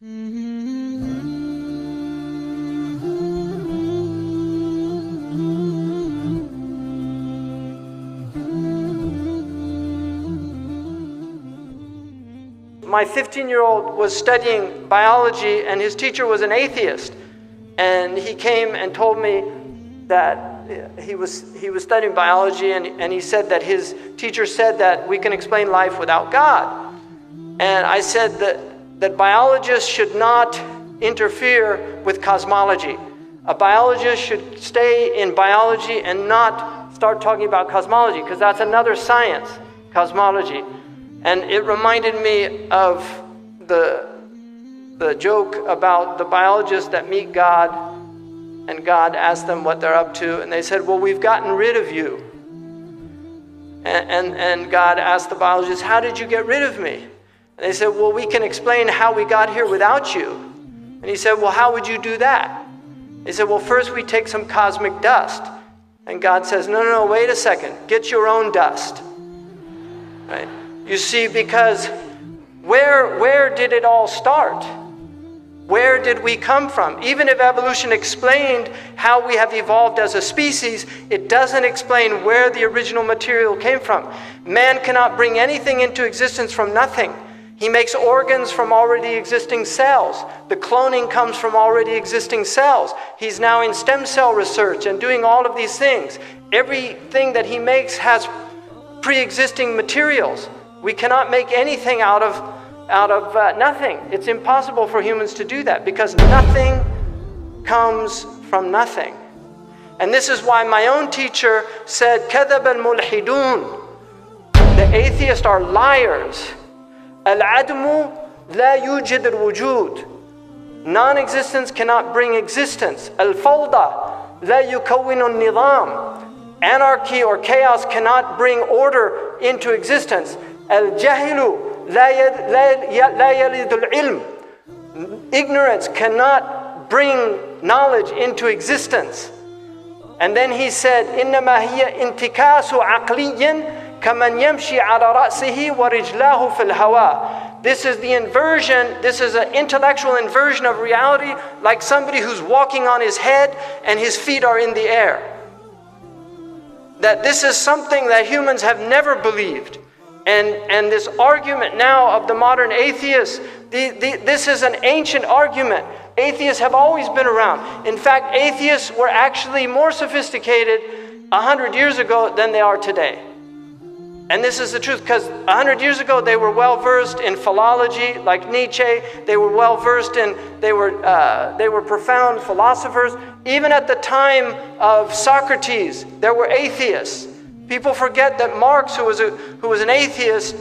My 15-year-old was studying biology and his teacher was an atheist. And he came and told me that he was studying biology and he said that his teacher said that we can explain life without God. And I said that biologists should not interfere with cosmology. A biologist should stay in biology and not start talking about cosmology, because that's another science, cosmology. And it reminded me of the joke about the biologists that meet God, and God asked them what they're up to, and they said, well, we've gotten rid of you. And God asked the biologists, how did you get rid of me? And they said, well, we can explain how we got here without you. And he said, well, how would you do that? They said, well, first we take some cosmic dust. And God says, no, wait a second, get your own dust. Right? You see, because where did it all start? Where did we come from? Even if evolution explained how we have evolved as a species, it doesn't explain where the original material came from. Man cannot bring anything into existence from nothing. He makes organs from already existing cells. The cloning comes from already existing cells. He's now in stem cell research and doing all of these things. Everything that he makes has pre-existing materials. We cannot make anything out of nothing. It's impossible for humans to do that, because nothing comes from nothing. And this is why my own teacher said, كذب الملحدون. The atheists are liars. العدم لا يوجد الوجود. Non-existence cannot bring existence. الفوضى لا يكون النظام. Anarchy or chaos cannot bring order into existence. الجهل لا يلد العلم. Ignorance cannot bring knowledge into existence. And then he said, إنما هي انتكاس عقلي كمن يمشي على رأسه ورجلاه في الهواء. This is the inversion, this is an intellectual inversion of reality, like somebody who's walking on his head and his feet are in the air. That this is something that humans have never believed. And this argument now of the modern atheists, this is an ancient argument. Atheists have always been around. In fact, atheists were actually more sophisticated 100 years ago than they are today. And this is the truth, because 100 years ago they were well versed in philology, like Nietzsche. They were well versed in, they were profound philosophers. Even at the time of Socrates, there were atheists. People forget that Marx, who was an atheist,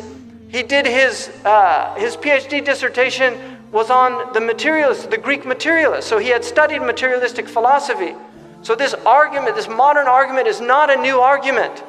he did his PhD dissertation was on the materialists, the Greek materialists. So he had studied materialistic philosophy. So this argument, this modern argument, is not a new argument.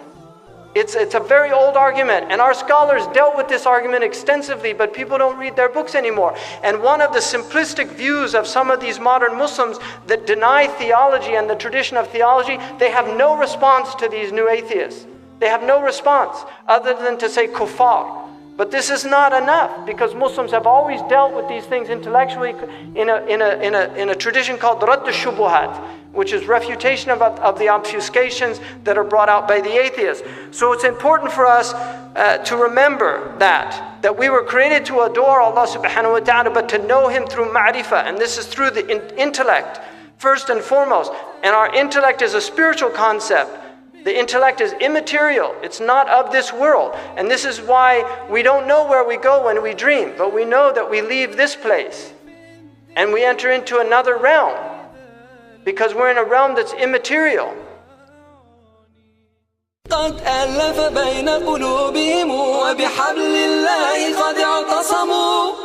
It's a very old argument, and our scholars dealt with this argument extensively, but people don't read their books anymore. And one of the simplistic views of some of these modern Muslims that deny theology and the tradition of theology, they have no response to these new atheists. They have no response other than to say kuffar. But this is not enough, because Muslims have always dealt with these things intellectually in a tradition called Radd al-Shubuhat, which is refutation of the obfuscations that are brought out by the atheists. So it's important for us to remember that we were created to adore Allah subhanahu wa ta'ala, but to know Him through ma'rifah, and this is through the intellect, first and foremost. And our intellect is a spiritual concept. The intellect is immaterial. It's not of this world. And this is why we don't know where we go when we dream, but we know that we leave this place and we enter into another realm, because we're in a realm that's immaterial. قد ألف بين قلوبهم وبحبل الله قد اعتصموا